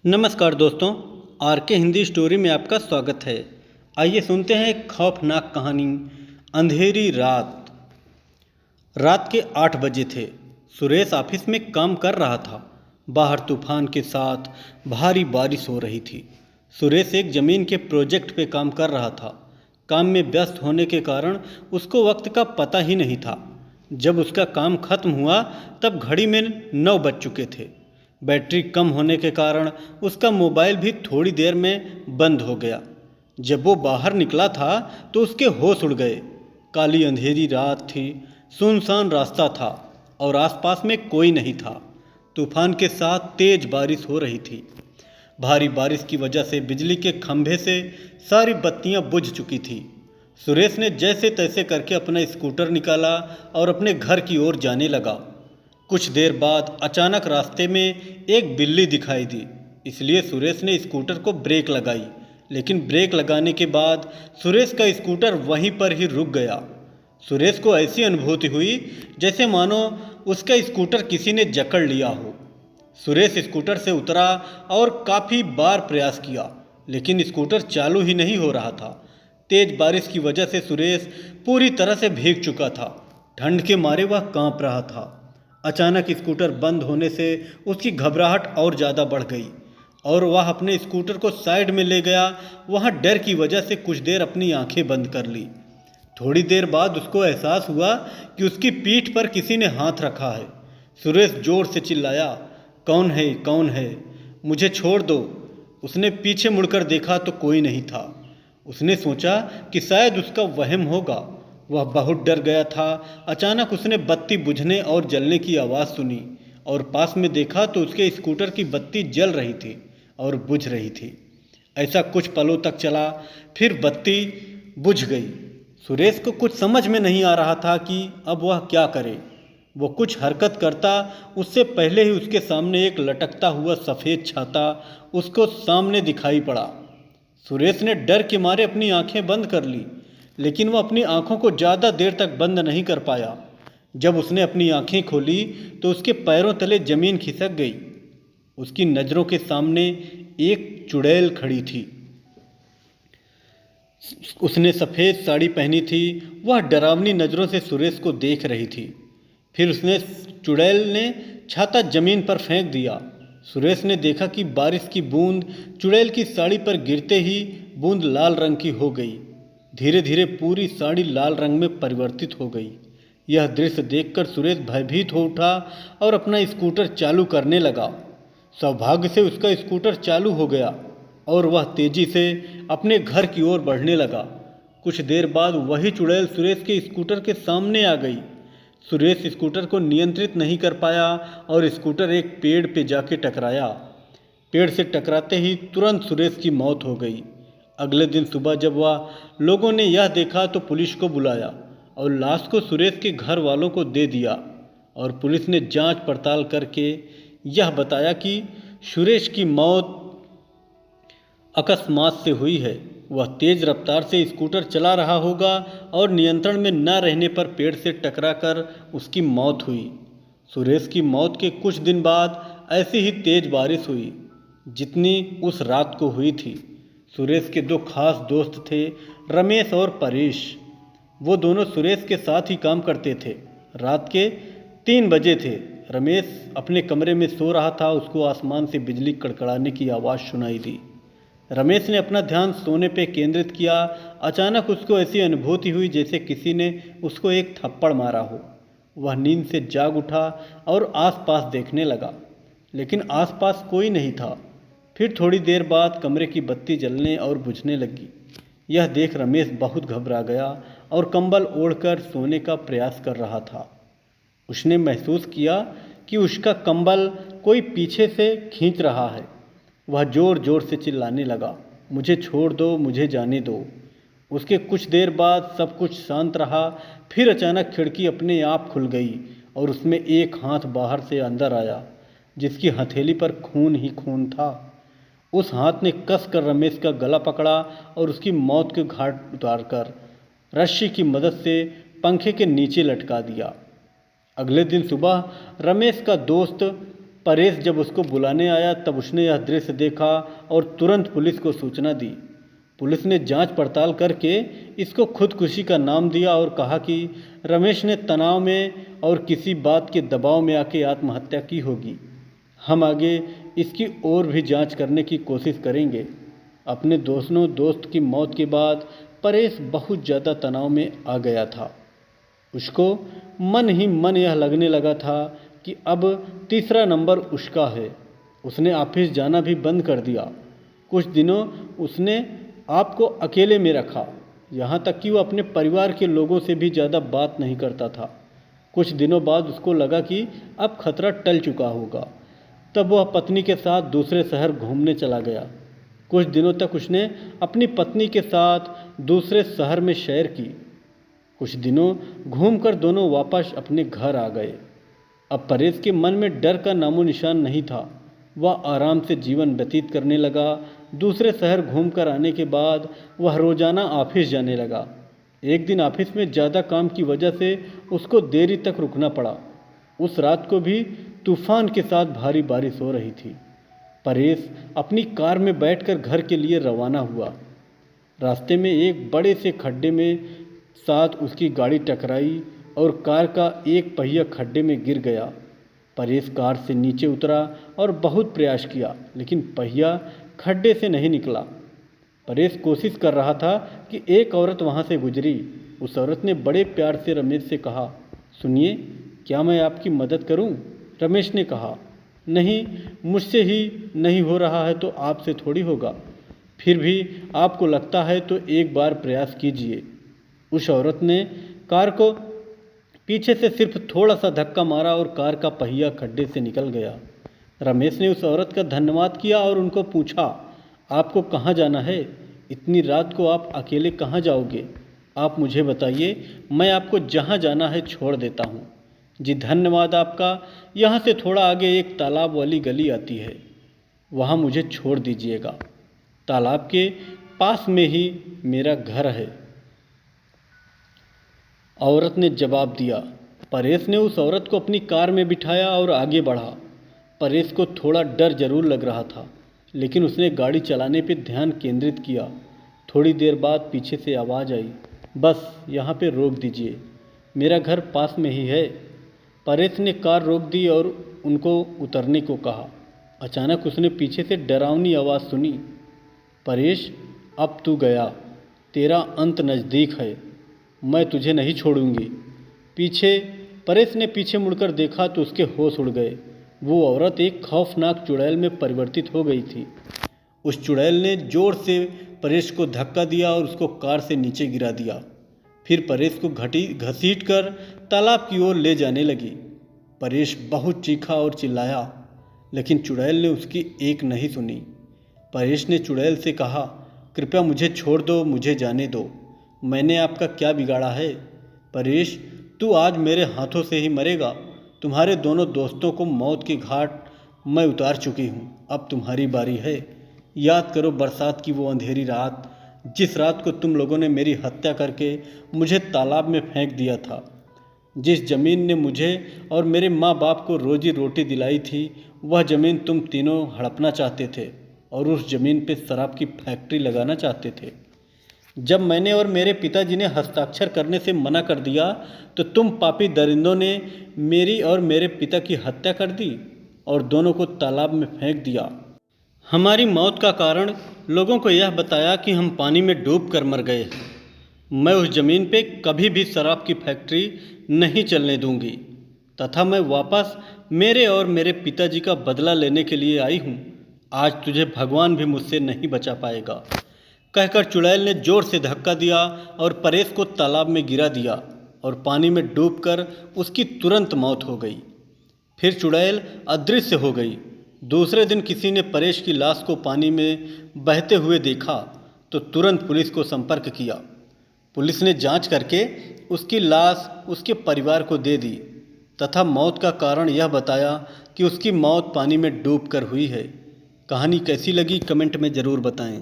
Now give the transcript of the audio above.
नमस्कार दोस्तों, आर के हिंदी स्टोरी में आपका स्वागत है। आइए सुनते हैं एक खौफनाक कहानी। अंधेरी रात। रात के 8 बजे थे। सुरेश ऑफिस में काम कर रहा था। बाहर तूफान के साथ भारी बारिश हो रही थी। सुरेश एक ज़मीन के प्रोजेक्ट पे काम कर रहा था। काम में व्यस्त होने के कारण उसको वक्त का पता ही नहीं था। जब उसका काम खत्म हुआ तब घड़ी में 9 बज चुके थे। बैटरी कम होने के कारण उसका मोबाइल भी थोड़ी देर में बंद हो गया। जब वो बाहर निकला था तो उसके होश उड़ गए। काली अंधेरी रात थी, सुनसान रास्ता था और आसपास में कोई नहीं था। तूफान के साथ तेज बारिश हो रही थी। भारी बारिश की वजह से बिजली के खंभे से सारी बत्तियां बुझ चुकी थी। सुरेश ने जैसे तैसे करके अपना स्कूटर निकाला और अपने घर की ओर जाने लगा। कुछ देर बाद अचानक रास्ते में एक बिल्ली दिखाई दी, इसलिए सुरेश ने स्कूटर को ब्रेक लगाई। लेकिन ब्रेक लगाने के बाद सुरेश का स्कूटर वहीं पर ही रुक गया। सुरेश को ऐसी अनुभूति हुई जैसे मानो उसका स्कूटर किसी ने जकड़ लिया हो। सुरेश स्कूटर से उतरा और काफ़ी बार प्रयास किया, लेकिन स्कूटर चालू ही नहीं हो रहा था। तेज बारिश की वजह से सुरेश पूरी तरह से भीग चुका था। ठंड के मारे वह कांप रहा था। अचानक स्कूटर बंद होने से उसकी घबराहट और ज़्यादा बढ़ गई और वह अपने स्कूटर को साइड में ले गया। वहाँ डर की वजह से कुछ देर अपनी आंखें बंद कर ली। थोड़ी देर बाद उसको एहसास हुआ कि उसकी पीठ पर किसी ने हाथ रखा है। सुरेश जोर से चिल्लाया, कौन है, कौन है, मुझे छोड़ दो। उसने पीछे मुड़कर देखा तो कोई नहीं था। उसने सोचा कि शायद उसका वहम होगा। वह बहुत डर गया था। अचानक उसने बत्ती बुझने और जलने की आवाज़ सुनी और पास में देखा तो उसके स्कूटर की बत्ती जल रही थी और बुझ रही थी। ऐसा कुछ पलों तक चला, फिर बत्ती बुझ गई। सुरेश को कुछ समझ में नहीं आ रहा था कि अब वह क्या करे। वो कुछ हरकत करता उससे पहले ही उसके सामने एक लटकता हुआ सफ़ेद छाता उसको सामने दिखाई पड़ा। सुरेश ने डर के मारे अपनी आंखें बंद कर ली, लेकिन वह अपनी आंखों को ज़्यादा देर तक बंद नहीं कर पाया। जब उसने अपनी आंखें खोली तो उसके पैरों तले ज़मीन खिसक गई। उसकी नज़रों के सामने एक चुड़ैल खड़ी थी। उसने सफ़ेद साड़ी पहनी थी। वह डरावनी नज़रों से सुरेश को देख रही थी। फिर उसने चुड़ैल ने छाता ज़मीन पर फेंक दिया। सुरेश ने देखा कि बारिश की बूंद चुड़ैल की साड़ी पर गिरते ही बूंद लाल रंग की हो गई। धीरे धीरे पूरी साड़ी लाल रंग में परिवर्तित हो गई। यह दृश्य देखकर सुरेश भयभीत हो उठा और अपना स्कूटर चालू करने लगा। सौभाग्य से उसका स्कूटर चालू हो गया और वह तेजी से अपने घर की ओर बढ़ने लगा। कुछ देर बाद वही चुड़ैल सुरेश के स्कूटर के सामने आ गई। सुरेश स्कूटर को नियंत्रित नहीं कर पाया और स्कूटर एक पेड़ पे जाके टकराया। पेड़ से टकराते ही तुरंत सुरेश की मौत हो गई। अगले दिन सुबह जब वह लोगों ने यह देखा तो पुलिस को बुलाया और लाश को सुरेश के घर वालों को दे दिया और पुलिस ने जांच पड़ताल करके यह बताया कि सुरेश की मौत अकस्मात से हुई है। वह तेज रफ्तार से स्कूटर चला रहा होगा और नियंत्रण में न रहने पर पेड़ से टकराकर उसकी मौत हुई। सुरेश की मौत के कुछ दिन बाद ऐसी ही तेज बारिश हुई जितनी उस रात को हुई थी। सुरेश के दो खास दोस्त थे, रमेश और परेश। वो दोनों सुरेश के साथ ही काम करते थे। रात के 3 बजे थे। रमेश अपने कमरे में सो रहा था। उसको आसमान से बिजली कड़कड़ाने की आवाज़ सुनाई दी। रमेश ने अपना ध्यान सोने पे केंद्रित किया। अचानक उसको ऐसी अनुभूति हुई जैसे किसी ने उसको एक थप्पड़ मारा हो। वह नींद से जाग उठा और आसपास देखने लगा, लेकिन आसपास कोई नहीं था। फिर थोड़ी देर बाद कमरे की बत्ती जलने और बुझने लगी। यह देख रमेश बहुत घबरा गया और कंबल ओढ़कर सोने का प्रयास कर रहा था। उसने महसूस किया कि उसका कंबल कोई पीछे से खींच रहा है। वह ज़ोर ज़ोर से चिल्लाने लगा, मुझे छोड़ दो, मुझे जाने दो। उसके कुछ देर बाद सब कुछ शांत रहा। फिर अचानक खिड़की अपने आप खुल गई और उसमें एक हाथ बाहर से अंदर आया, जिसकी हथेली पर खून ही खून था। उस हाथ ने कस कर रमेश का गला पकड़ा और उसकी मौत के घाट उतारकर रस्सी की मदद से पंखे के नीचे लटका दिया। अगले दिन सुबह रमेश का दोस्त परेश जब उसको बुलाने आया तब उसने यह दृश्य देखा और तुरंत पुलिस को सूचना दी। पुलिस ने जांच पड़ताल करके इसको खुदकुशी का नाम दिया और कहा कि रमेश ने तनाव में और किसी बात के दबाव में आके आत्महत्या की होगी। हम आगे इसकी और भी जांच करने की कोशिश करेंगे। अपने दोस्त की मौत के बाद परेश बहुत ज़्यादा तनाव में आ गया था। उसको मन ही मन यह लगने लगा था कि अब तीसरा नंबर उसका है। उसने ऑफिस जाना भी बंद कर दिया। कुछ दिनों उसने आपको अकेले में रखा, यहाँ तक कि वो अपने परिवार के लोगों से भी ज़्यादा बात नहीं करता था। कुछ दिनों बाद उसको लगा कि अब खतरा टल चुका होगा। तब वह पत्नी के साथ दूसरे शहर घूमने चला गया। कुछ दिनों तक उसने अपनी पत्नी के साथ दूसरे शहर में सैर की। कुछ दिनों घूमकर दोनों वापस अपने घर आ गए। अब परेश के मन में डर का नामो निशान नहीं था। वह आराम से जीवन व्यतीत करने लगा। दूसरे शहर घूमकर आने के बाद वह रोजाना ऑफिस जाने लगा। एक दिन ऑफिस में ज़्यादा काम की वजह से उसको देरी तक रुकना पड़ा। उस रात को भी तूफान के साथ भारी बारिश हो रही थी। परेश अपनी कार में बैठकर घर के लिए रवाना हुआ। रास्ते में एक बड़े से खड्डे में साथ उसकी गाड़ी टकराई और कार का एक पहिया खड्डे में गिर गया। परेश कार से नीचे उतरा और बहुत प्रयास किया, लेकिन पहिया खड्डे से नहीं निकला। परेश कोशिश कर रहा था कि एक औरत वहाँ से गुजरी। उस औरत ने बड़े प्यार से रमेश से कहा, सुनिए, क्या मैं आपकी मदद करूं? रमेश ने कहा, नहीं, मुझसे ही नहीं हो रहा है तो आपसे थोड़ी होगा। फिर भी आपको लगता है तो एक बार प्रयास कीजिए। उस औरत ने कार को पीछे से सिर्फ थोड़ा सा धक्का मारा और कार का पहिया खड्डे से निकल गया। रमेश ने उस औरत का धन्यवाद किया और उनको पूछा, आपको कहाँ जाना है? इतनी रात को आप अकेले कहाँ जाओगे? आप मुझे बताइए, मैं आपको जहाँ जाना है छोड़ देता हूँ। जी धन्यवाद आपका। यहाँ से थोड़ा आगे एक तालाब वाली गली आती है, वहाँ मुझे छोड़ दीजिएगा। तालाब के पास में ही मेरा घर है, औरत ने जवाब दिया। परेश ने उस औरत को अपनी कार में बिठाया और आगे बढ़ा। परेश को थोड़ा डर जरूर लग रहा था, लेकिन उसने गाड़ी चलाने पर ध्यान केंद्रित किया। थोड़ी देर बाद पीछे से आवाज़ आई, बस यहाँ पे रोक दीजिए, मेरा घर पास में ही है। परेश ने कार रोक दी और उनको उतरने को कहा। अचानक उसने पीछे से डरावनी आवाज़ सुनी, परेश, अब तू गया, तेरा अंत नज़दीक है, मैं तुझे नहीं छोड़ूंगी। परेश ने पीछे मुड़कर देखा तो उसके होश उड़ गए। वो औरत एक खौफनाक चुड़ैल में परिवर्तित हो गई थी। उस चुड़ैल ने जोर से परेश को धक्का दिया और उसको कार से नीचे गिरा दिया। फिर परेश को घसीट कर तालाब की ओर ले जाने लगी। परेश बहुत चीखा और चिल्लाया, लेकिन चुड़ैल ने उसकी एक नहीं सुनी। परेश ने चुड़ैल से कहा, कृपया मुझे छोड़ दो, मुझे जाने दो, मैंने आपका क्या बिगाड़ा है? परेश, तू आज मेरे हाथों से ही मरेगा। तुम्हारे दोनों दोस्तों को मौत के घाट मैं उतार चुकी हूँ, अब तुम्हारी बारी है। याद करो बरसात की वो अंधेरी रात, जिस रात को तुम लोगों ने मेरी हत्या करके मुझे तालाब में फेंक दिया था। जिस ज़मीन ने मुझे और मेरे माँ बाप को रोजी रोटी दिलाई थी, वह ज़मीन तुम तीनों हड़पना चाहते थे और उस ज़मीन पे शराब की फैक्ट्री लगाना चाहते थे। जब मैंने और मेरे पिताजी ने हस्ताक्षर करने से मना कर दिया तो तुम पापी दरिंदों ने मेरी और मेरे पिता की हत्या कर दी और दोनों को तालाब में फेंक दिया। हमारी मौत का कारण लोगों को यह बताया कि हम पानी में डूब कर मर गए। मैं उस ज़मीन पे कभी भी शराब की फैक्ट्री नहीं चलने दूंगी तथा मैं वापस मेरे और मेरे पिताजी का बदला लेने के लिए आई हूँ। आज तुझे भगवान भी मुझसे नहीं बचा पाएगा, कहकर चुड़ैल ने जोर से धक्का दिया और परेश को तालाब में गिरा दिया और पानी में डूबकर उसकी तुरंत मौत हो गई। फिर चुड़ैल अदृश्य हो गई। दूसरे दिन किसी ने परेश की लाश को पानी में बहते हुए देखा तो तुरंत पुलिस को संपर्क किया। पुलिस ने जांच करके उसकी लाश उसके परिवार को दे दी तथा मौत का कारण यह बताया कि उसकी मौत पानी में डूबकर हुई है। कहानी कैसी लगी कमेंट में ज़रूर बताएं।